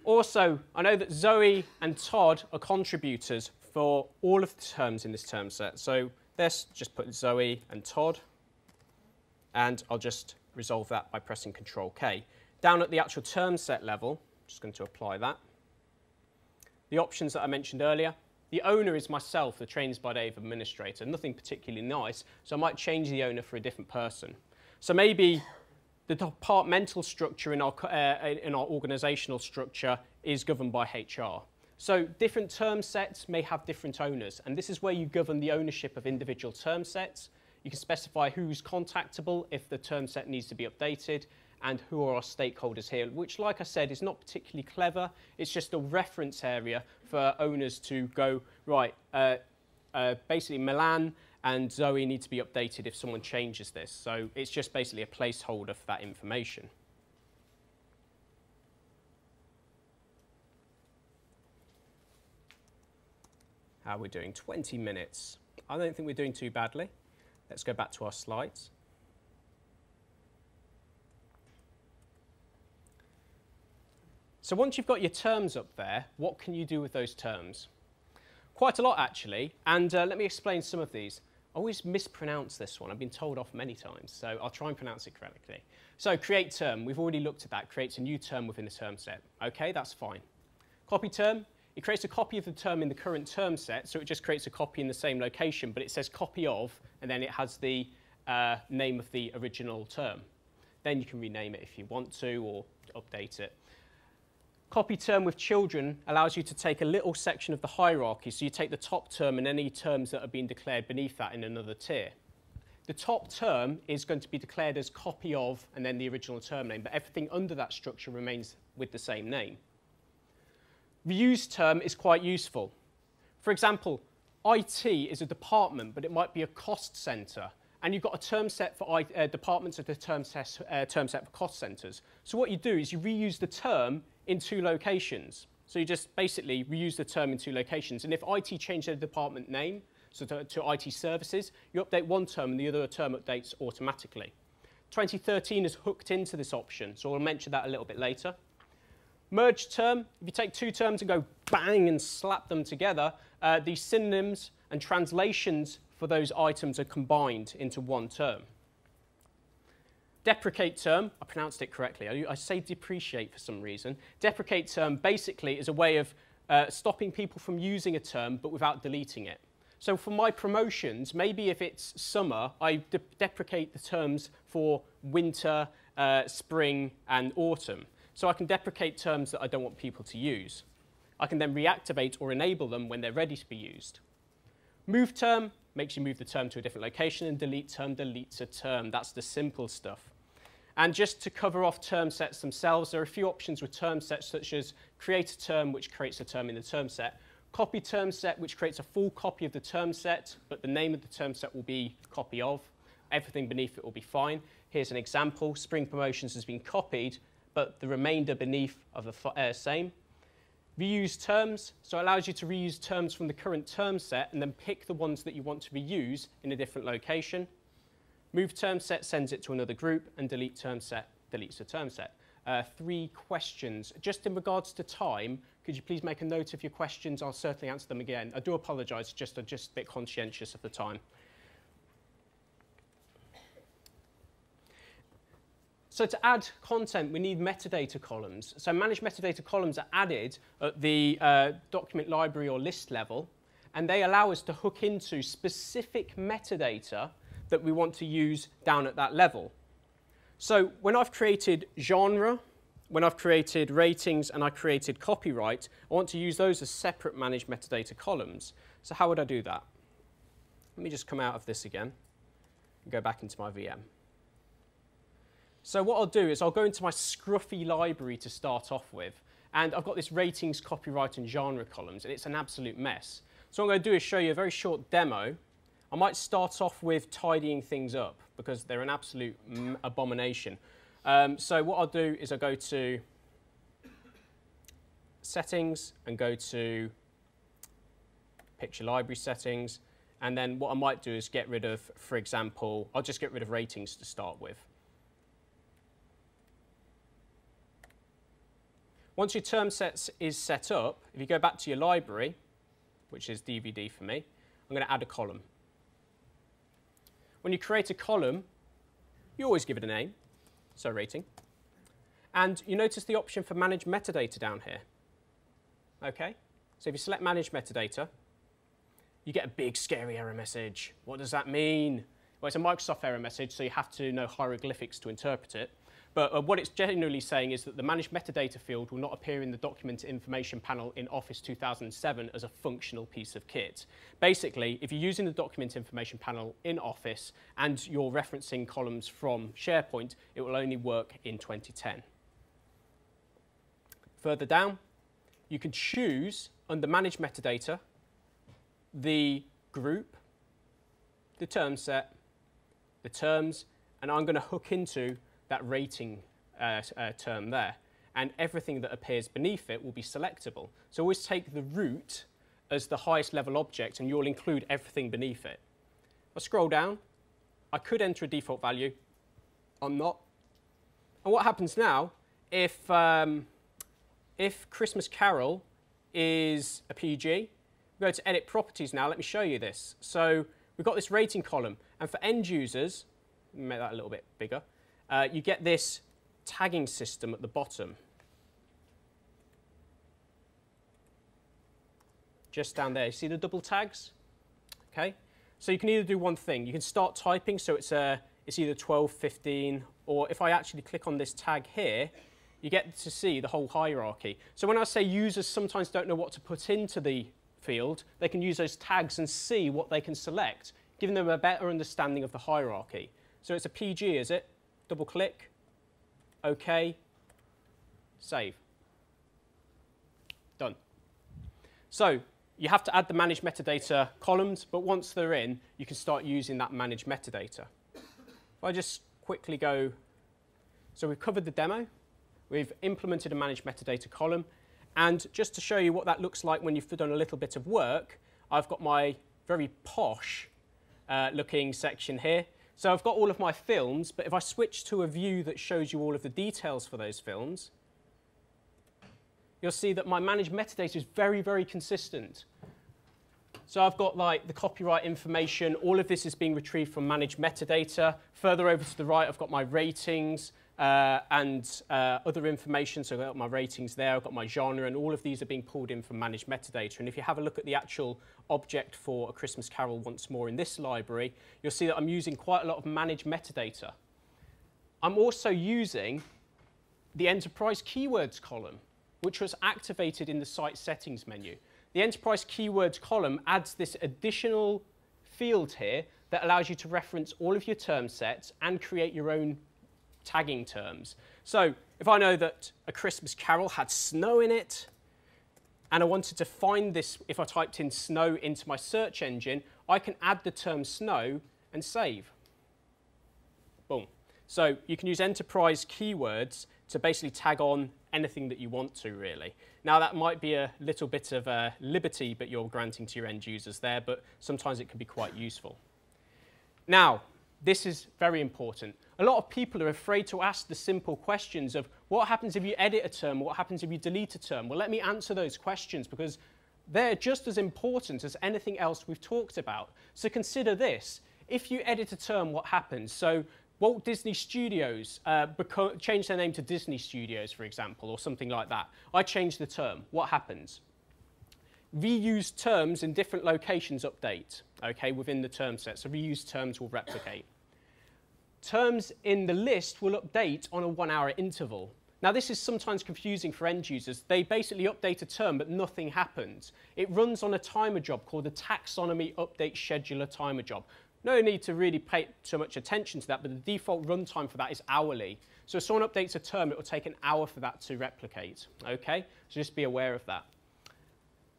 Also, I know that Zoe and Todd are contributors for all of the terms in this term set. So let's just put Zoe and Todd, and I'll just resolve that by pressing Control-K. Down at the actual term set level, I'm just going to apply that. The options that I mentioned earlier, the owner is myself, the Trains by Dave administrator. Nothing particularly nice, so I might change the owner for a different person. So maybe the departmental structure in our organizational structure is governed by HR. So different term sets may have different owners, and this is where you govern the ownership of individual term sets. You can specify who's contactable if the term set needs to be updated, and who are our stakeholders here, which, like I said, is not particularly clever. It's just a reference area for owners to go, right, basically Milan and Zoe need to be updated if someone changes this. So it's just basically a placeholder for that information. How are we doing? 20 minutes. I don't think we're doing too badly. Let's go back to our slides. So once you've got your terms up there, what can you do with those terms? Quite a lot, actually, and let me explain some of these. I always mispronounce this one. I've been told off many times, so I'll try and pronounce it correctly. So create term, we've already looked at that, creates a new term within the term set. Okay, that's fine. Copy term, it creates a copy of the term in the current term set, so it just creates a copy in the same location, but it says copy of, and then it has the name of the original term. Then you can rename it if you want to, or update it. Copy term with children allows you to take a little section of the hierarchy, so you take the top term and any terms that are being declared beneath that in another tier. The top term is going to be declared as copy of and then the original term name, but everything under that structure remains with the same name. Reuse term is quite useful. For example, IT is a department, but it might be a cost center, and you've got a term set for departments and a term set for cost centers. So what you do is you reuse the term in 2 locations. So you just basically reuse the term in 2 locations. And if IT changed their department name, so to IT services, you update one term and the other term updates automatically. 2013 is hooked into this option, so I'll mention that a little bit later. Merge term, if you take 2 terms and go bang and slap them together, these synonyms and translations for those items are combined into 1 term. Deprecate term, I pronounced it correctly, I say depreciate for some reason. Deprecate term basically is a way of stopping people from using a term but without deleting it. So for my promotions, maybe if it's summer, I deprecate the terms for winter, spring and autumn. So I can deprecate terms that I don't want people to use. I can then reactivate or enable them when they're ready to be used. Move term makes you move the term to a different location, and delete term deletes a term. That's the simple stuff. And just to cover off term sets themselves, there are a few options with term sets, such as create a term, which creates a term in the term set, copy term set, which creates a full copy of the term set, but the name of the term set will be copy of. Everything beneath it will be fine. Here's an example. Spring promotions has been copied, but the remainder beneath are the same. Reuse terms, so it allows you to reuse terms from the current term set and then pick the ones that you want to reuse in a different location. Move term set sends it to another group, and delete term set deletes the term set. 3 questions. Just in regards to time, could you please make a note of your questions? I'll certainly answer them again. I do apologise, just a bit conscientious of the time. So to add content, we need metadata columns. So managed metadata columns are added at the document library or list level, and they allow us to hook into specific metadata that we want to use down at that level. So when I've created genre, when I've created ratings, and I created copyright, I want to use those as separate managed metadata columns. So how would I do that? Let me just come out of this again and go back into my VM. So what I'll do is I'll go into my scruffy library to start off with, and I've got this ratings, copyright, and genre columns, and it's an absolute mess. So what I'm going to do is show you a very short demo. I might start off with tidying things up, because they're an absolute abomination. So what I'll do is I'll go to Settings and go to Picture Library Settings, and then what I might do is get rid of, for example, I'll just get rid of ratings to start with. Once your term sets is set up, if you go back to your library, which is DVD for me, I'm going to add a column. When you create a column, you always give it a name, so rating. And you notice the option for Manage Metadata down here. Okay? So if you select Manage Metadata, you get a big scary error message. What does that mean? Well, it's a Microsoft error message, so you have to know hieroglyphics to interpret it. But what it's generally saying is that the Managed Metadata field will not appear in the Document Information panel in Office 2007 as a functional piece of kit. Basically, if you're using the Document Information panel in Office and you're referencing columns from SharePoint, it will only work in 2010. Further down, you can choose, under Manage Metadata, the group, the term set, the terms, and I'm going to hook into that rating term there. And everything that appears beneath it will be selectable. So always take the root as the highest level object, and you'll include everything beneath it. I'll scroll down. I could enter a default value. I'm not. And what happens now, if Christmas Carol is a PG, we go to Edit Properties now. Let me show you this. So we've got this rating column. And for end users, make that a little bit bigger, you get this tagging system at the bottom. Just down there. You see the double tags? Okay. So you can either do one thing. You can start typing, so it's either 12, 15, or if I actually click on this tag here, you get to see the whole hierarchy. So when I say users sometimes don't know what to put into the field, they can use those tags and see what they can select, giving them a better understanding of the hierarchy. So it's a PG, is it? Double click, OK, save. Done. So you have to add the managed metadata columns, but once they're in, you can start using that managed metadata. If I just quickly go, so we've covered the demo, we've implemented a managed metadata column, and just to show you what that looks like when you've done a little bit of work, I've got my very posh looking section here. So I've got all of my films, but if I switch to a view that shows you all of the details for those films, you'll see that my managed metadata is very, very consistent. So I've got like the copyright information. All of this is being retrieved from managed metadata. Further over to the right, I've got my ratings and other information. So I've got my ratings there. I've got my genre, and all of these are being pulled in from managed metadata. And if you have a look at the actual object for A Christmas Carol once more in this library, you'll see that I'm using quite a lot of managed metadata. I'm also using the enterprise keywords column, which was activated in the site settings menu. The enterprise keywords column adds this additional field here that allows you to reference all of your term sets and create your own tagging terms. So if I know that A Christmas Carol had snow in it, and I wanted to find this, if I typed in snow into my search engine, I can add the term snow and save. Boom. So you can use enterprise keywords to basically tag on anything that you want to, really. Now, that might be a little bit of a liberty that you're granting to your end users there, but sometimes it can be quite useful. Now, this is very important. A lot of people are afraid to ask the simple questions of what happens if you edit a term, what happens if you delete a term? Well, let me answer those questions because they're just as important as anything else we've talked about. So consider this. If you edit a term, what happens? So Walt Disney Studios changed their name to Disney Studios, for example, or something like that. I change the term. What happens? Reused terms in different locations update, okay, within the term set. So reused terms will replicate. Terms in the list will update on a 1 hour interval. Now, this is sometimes confusing for end users. They basically update a term, but nothing happens. It runs on a timer job called the taxonomy update scheduler timer job. No need to really pay too much attention to that, but the default runtime for that is hourly. So if someone updates a term, it will take an hour for that to replicate, okay? So just be aware of that.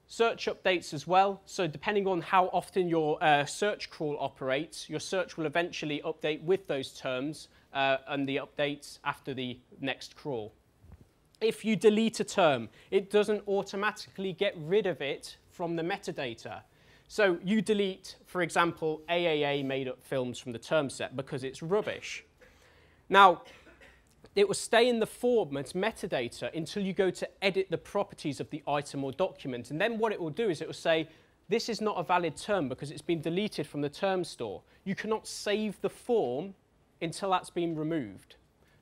Search updates as well. So depending on how often your search crawl operates, your search will eventually update with those terms and the updates after the next crawl. If you delete a term, it doesn't automatically get rid of it from the metadata. So you delete, for example, AAA made-up films from the term set because it's rubbish. Now, it will stay in the format metadata until you go to edit the properties of the item or document. And then what it will do is it will say, this is not a valid term because it's been deleted from the term store. You cannot save the form until that's been removed.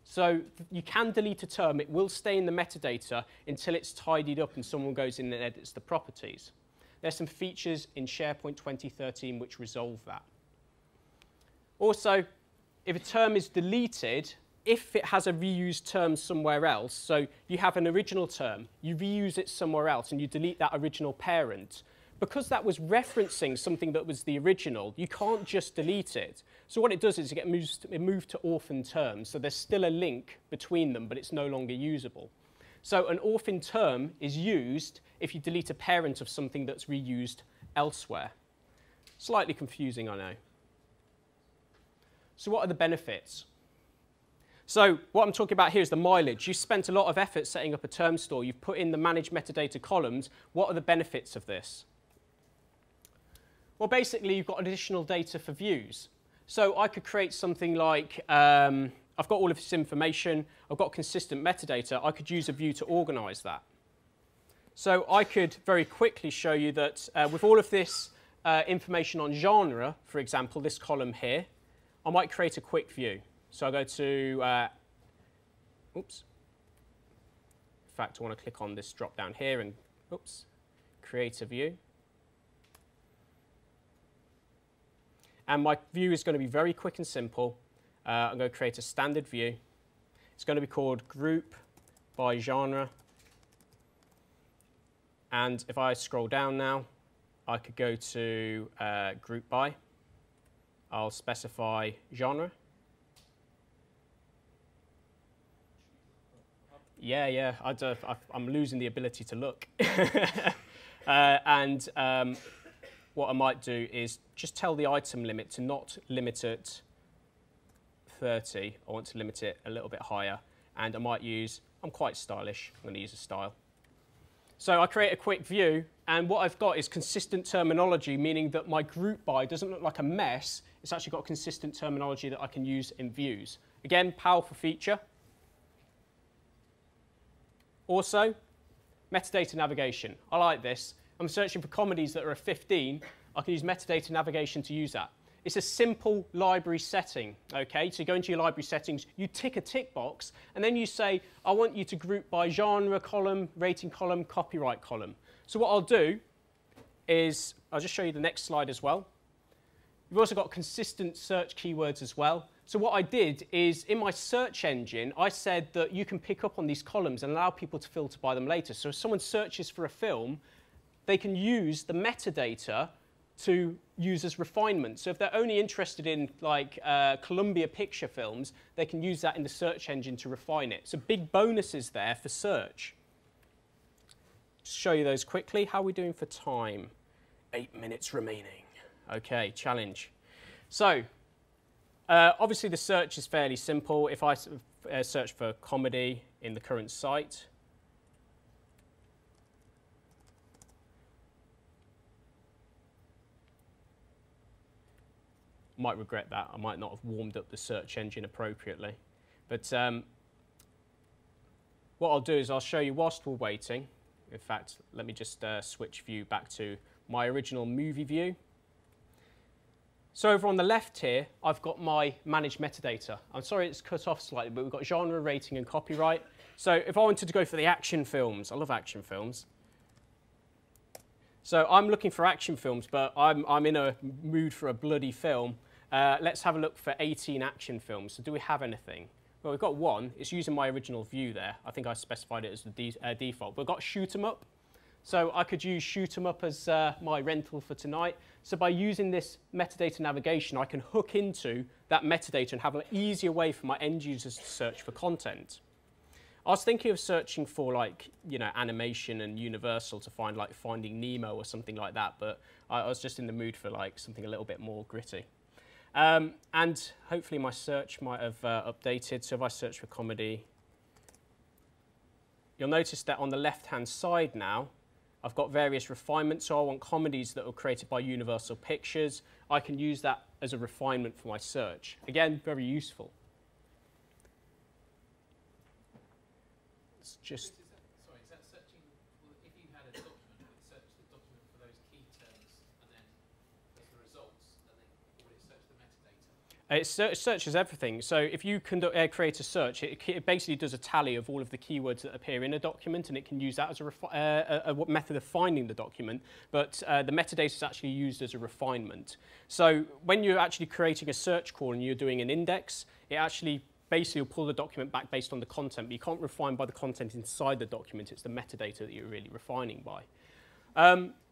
So you can delete a term. It will stay in the metadata until it's tidied up and someone goes in and edits the properties. There's some features in SharePoint 2013 which resolve that. Also, if a term is deleted, if it has a reused term somewhere else, so you have an original term, you reuse it somewhere else, and you delete that original parent, because that was referencing something that was the original, you can't just delete it. So what it does is it moved to orphan terms, so there's still a link between them, but it's no longer usable. So an orphan term is used if you delete a parent of something that's reused elsewhere. Slightly confusing, I know. So what are the benefits? So what I'm talking about here is the mileage. You spent a lot of effort setting up a term store. You've put in the managed metadata columns. What are the benefits of this? Well, basically, you've got additional data for views. So I could create something like, I've got all of this information. I've got consistent metadata. I could use a view to organize that. So I could very quickly show you that with all of this information on genre, for example, this column here, I might create a quick view. So I'll go to, oops. In fact, I want to click on this drop down here and, oops, create a view. And my view is going to be very quick and simple. I'm going to create a standard view. It's going to be called group by genre. And if I scroll down now, I could go to group by. I'll specify genre. Yeah, I'm losing the ability to look. What I might do is just tell the item limit to not limit at 30. I want to limit it a little bit higher. And I might use, I'm quite stylish, I'm going to use a style. So I create a quick view, and what I've got is consistent terminology, meaning that my group by doesn't look like a mess. It's actually got consistent terminology that I can use in views. Again, powerful feature. Also, metadata navigation. I like this. I'm searching for comedies that are a 15. I can use metadata navigation to use that. It's a simple library setting, okay? So you go into your library settings, you tick a tick box, and then you say, I want you to group by genre column, rating column, copyright column. So what I'll do is, I'll just show you the next slide as well. You've also got consistent search keywords as well. So what I did is, in my search engine, I said that you can pick up on these columns and allow people to filter by them later. So if someone searches for a film, they can use the metadata to use as refinement. So if they're only interested in like Columbia picture films, they can use that in the search engine to refine it. So big bonuses there for search. Just show you those quickly. How are we doing for time? 8 minutes remaining. Okay, challenge. So obviously the search is fairly simple. If I search for comedy in the current site, might regret that. I might not have warmed up the search engine appropriately. But what I'll do is I'll show you whilst we're waiting. In fact, let me just switch view back to my original movie view. So over on the left here, I've got my managed metadata. I'm sorry it's cut off slightly, but we've got genre, rating, and copyright. So if I wanted to go for the action films, I love action films. So I'm looking for action films, but I'm in a mood for a bloody film. Let's have a look for 18 action films. So do we have anything? Well, we've got one. It's using my original view there. I think I specified it as the default. We've got Shoot 'em Up. So I could use Shoot 'em Up as my rental for tonight. So by using this metadata navigation, I can hook into that metadata and have an easier way for my end users to search for content. I was thinking of searching for like, animation and Universal to find like Finding Nemo or something like that, but I was just in the mood for like something a little bit more gritty. And hopefully my search might have updated. So if I search for comedy, you'll notice that on the left-hand side now, I've got various refinements. So I want comedies that were created by Universal Pictures. I can use that as a refinement for my search. Again, very useful. It's just... Is that searching, if you had a document, would it search the document for those key terms, and then as the results, and then would it search the metadata? It searches everything. So if you create a search, it basically does a tally of all of the keywords that appear in a document, and it can use that as a method of finding the document. But the metadata is actually used as a refinement. So when you're actually creating a search call and you're doing an index, it actually basically will pull the document back based on the content. But you can't refine by the content inside the document. It's the metadata that you're really refining by.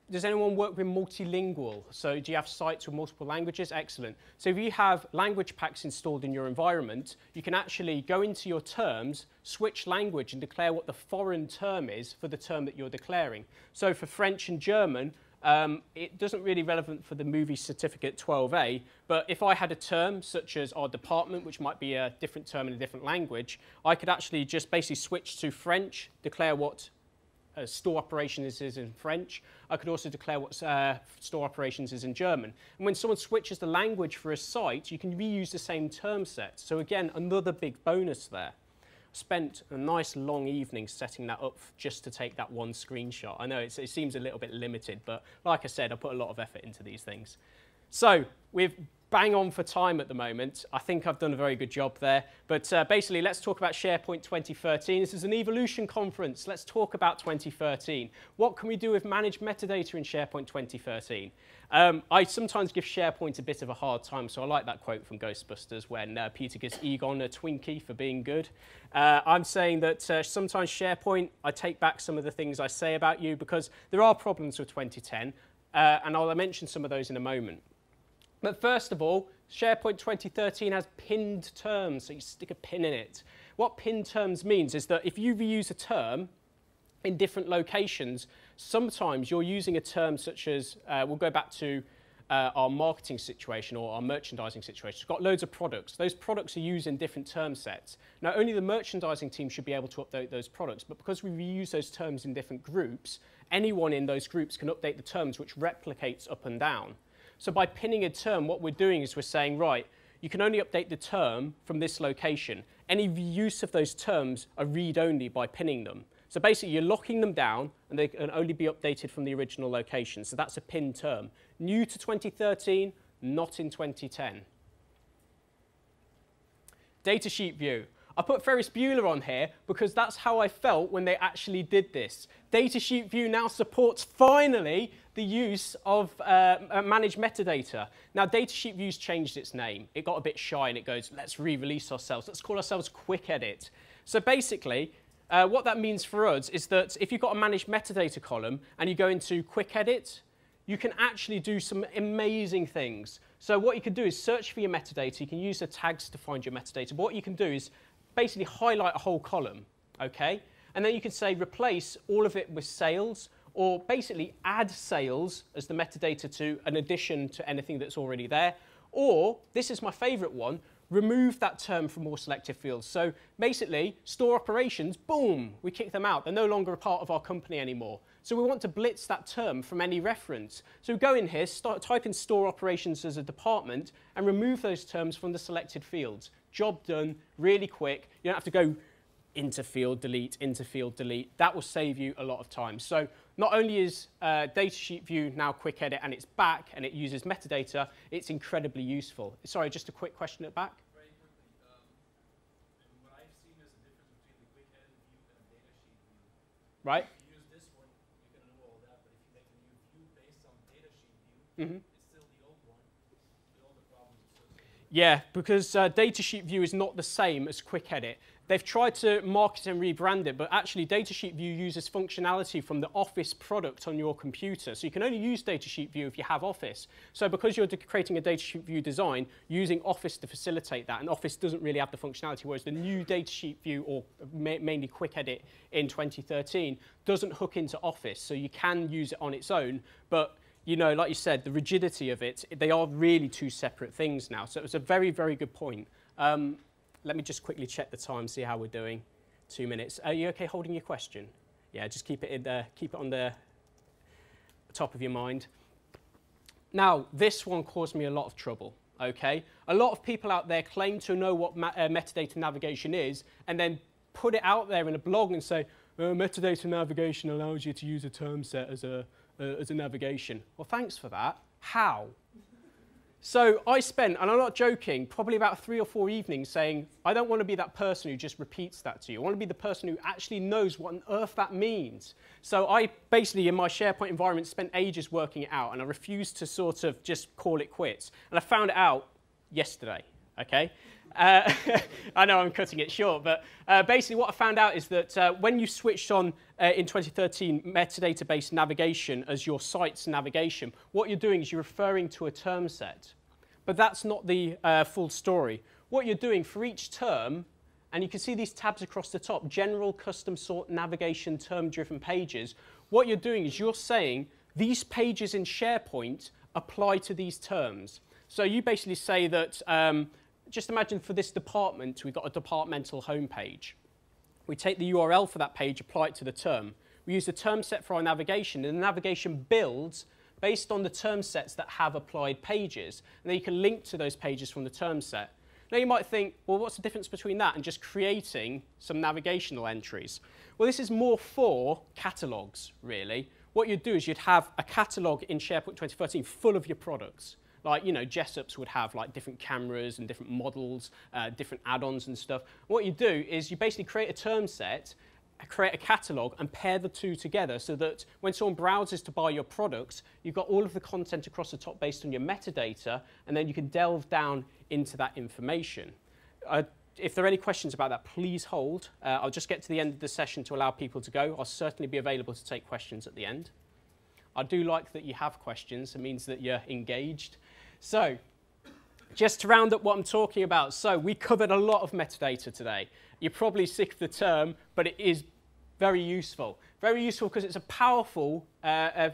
Does anyone work with multilingual? So do you have sites with multiple languages? Excellent. So if you have language packs installed in your environment, you can actually go into your terms, switch language, and declare what the foreign term is for the term that you're declaring. So for French and German, it doesn't really relevant for the movie certificate 12A, but if I had a term such as our department, which might be a different term in a different language, I could actually just basically switch to French, declare what store operations is in French. I could also declare what store operations is in German. And when someone switches the language for a site, you can reuse the same term set. So again, another big bonus there. I spent a nice long evening setting that up just to take that one screenshot. I know it seems a little bit limited, but like I said, I put a lot of effort into these things. So we've bang on for time at the moment. I think I've done a very good job there. But basically, let's talk about SharePoint 2013. This is an evolution conference. Let's talk about 2013. What can we do with managed metadata in SharePoint 2013? I sometimes give SharePoint a bit of a hard time, so I like that quote from Ghostbusters when Peter gives Egon a Twinkie for being good. I'm saying that sometimes SharePoint, I take back some of the things I say about you because there are problems with 2010, and I'll mention some of those in a moment. But first of all, SharePoint 2013 has pinned terms, so you stick a pin in it. What pinned terms means is that if you reuse a term, in different locations, sometimes you're using a term such as, we'll go back to our marketing situation or our merchandising situation. We've got loads of products. Those products are used in different term sets. Now, only the merchandising team should be able to update those products, but because we reuse those terms in different groups, anyone in those groups can update the terms, which replicates up and down. So by pinning a term, what we're doing is we're saying, right, you can only update the term from this location. Any reuse of those terms are read-only by pinning them. So basically, you're locking them down, and they can only be updated from the original location. So that's a pinned term. New to 2013, not in 2010. Datasheet view. I put Ferris Bueller on here because that's how I felt when they actually did this. Datasheet view now supports, finally, the use of managed metadata. Now, Datasheet view's changed its name. It got a bit shy, and it goes, let's re-release ourselves. Let's call ourselves Quick Edit. So basically, what that means for us is that if you've got a managed metadata column and you go into Quick Edit, you can actually do some amazing things. So what you can do is search for your metadata. You can use the tags to find your metadata. But what you can do is basically highlight a whole column, okay? And then you can say replace all of it with sales, or basically add sales as the metadata to an addition to anything that's already there. Or, this is my favorite one, remove that term from more selected fields. So basically, store operations, boom, we kick them out. They're no longer a part of our company anymore. So we want to blitz that term from any reference. So we go in here, type in store operations as a department, and remove those terms from the selected fields. Job done, really quick. You don't have to go into field delete, into field delete. That will save you a lot of time. So not only is Datasheet view now Quick Edit and it's back and it uses metadata, it's incredibly useful. Sorry, just a quick question at the back. Very quickly, what I've seen is the difference between the Quick Edit view and a Datasheet view. Right. If you use this one, you can do all that, but if you make a new view based on Datasheet view, it's still the old one with all the problems associated. Yeah, because Datasheet view is not the same as Quick Edit. They've tried to market and rebrand it, but actually Datasheet view uses functionality from the Office product on your computer. So you can only use Datasheet view if you have Office. So because you're creating a Datasheet view design, using Office to facilitate that, and Office doesn't really have the functionality, whereas the new Datasheet view, or mainly Quick Edit in 2013, doesn't hook into Office. So you can use it on its own, but you know, like you said, the rigidity of it, they are really two separate things now. So it was a very, very good point. Let me just quickly check the time, see how we're doing. 2 minutes. Are you okay holding your question? Yeah, just keep it in there, keep it on the top of your mind. Now, this one caused me a lot of trouble, okay? A lot of people out there claim to know what metadata navigation is and then put it out there in a blog and say, metadata navigation allows you to use a term set as a navigation. Well, thanks for that. How? So I spent, and I'm not joking, probably about 3 or 4 evenings saying, I don't want to be that person who just repeats that to you. I want to be the person who actually knows what on earth that means. So I basically, in my SharePoint environment, spent ages working it out, and I refused to sort of just call it quits. And I found it out yesterday, okay? I know I'm cutting it short, but basically what I found out is that when you switched on in 2013 metadata-based navigation as your site's navigation, what you're doing is you're referring to a term set. But that's not the full story. What you're doing for each term, and you can see these tabs across the top, general, custom sort, navigation, term-driven pages, what you're doing is you're saying these pages in SharePoint apply to these terms. So you basically say that just imagine for this department, we've got a departmental homepage. We take the URL for that page, apply it to the term. We use the term set for our navigation, and the navigation builds based on the term sets that have applied pages. And then you can link to those pages from the term set. Now you might think, well, what's the difference between that and just creating some navigational entries? Well, this is more for catalogs, really. What you'd do is you'd have a catalog in SharePoint 2013 full of your products. Like, you know, Jessup's would have like different cameras and different models, different add-ons and stuff. What you do is you basically create a term set, create a catalog, and pair the two together so that when someone browses to buy your products, you've got all of the content across the top based on your metadata, and then you can delve down into that information. If there are any questions about that, please hold. I'll just get to the end of the session to allow people to go. I'll certainly be available to take questions at the end. I do like that you have questions. It means that you're engaged. So, just to round up what I'm talking about, so we covered a lot of metadata today. You're probably sick of the term, but it is Very useful. Very useful because it's a powerful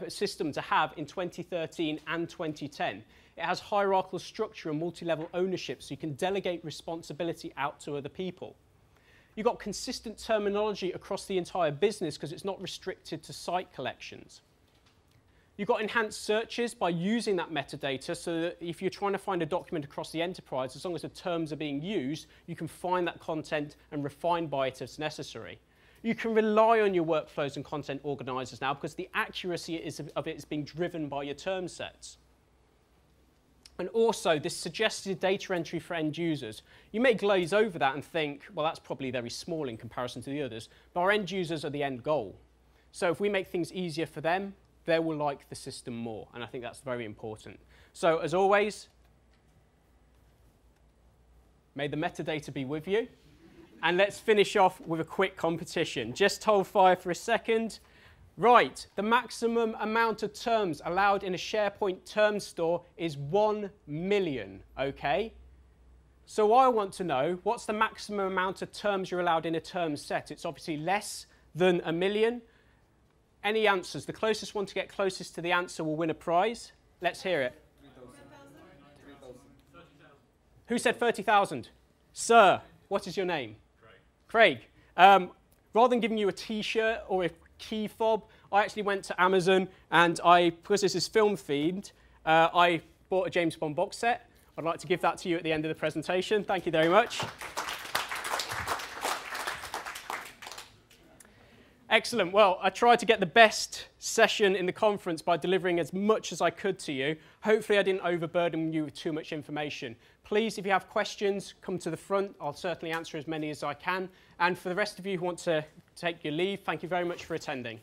system to have in 2013 and 2010. It has hierarchical structure and multi-level ownership, so you can delegate responsibility out to other people. You've got consistent terminology across the entire business because it's not restricted to site collections. You've got enhanced searches by using that metadata so that if you're trying to find a document across the enterprise, as long as the terms are being used, you can find that content and refine by it as necessary. You can rely on your workflows and content organizers now because the accuracy of it is being driven by your term sets. And also, this suggested data entry for end users. You may glaze over that and think, well, that's probably very small in comparison to the others, but our end users are the end goal. So if we make things easier for them, they will like the system more, and I think that's very important. So as always, may the metadata be with you. And let's finish off with a quick competition. Just hold fire for a second. Right, the maximum amount of terms allowed in a SharePoint term store is 1 million, okay? So I want to know, what's the maximum amount of terms you're allowed in a term set? It's obviously less than 1 million. Any answers? The closest one to get closest to the answer will win a prize. Let's hear it. 3,000. Who said 30,000? Sir, what is your name? Craig. Rather than giving you a T-shirt or a key fob, I actually went to Amazon and because this is film themed, I bought a James Bond box set. I'd like to give that to you at the end of the presentation. Thank you very much. Excellent. Well, I tried to get the best session in the conference by delivering as much as I could to you. Hopefully I didn't overburden you with too much information. Please, if you have questions, come to the front. I'll certainly answer as many as I can. And for the rest of you who want to take your leave, thank you very much for attending.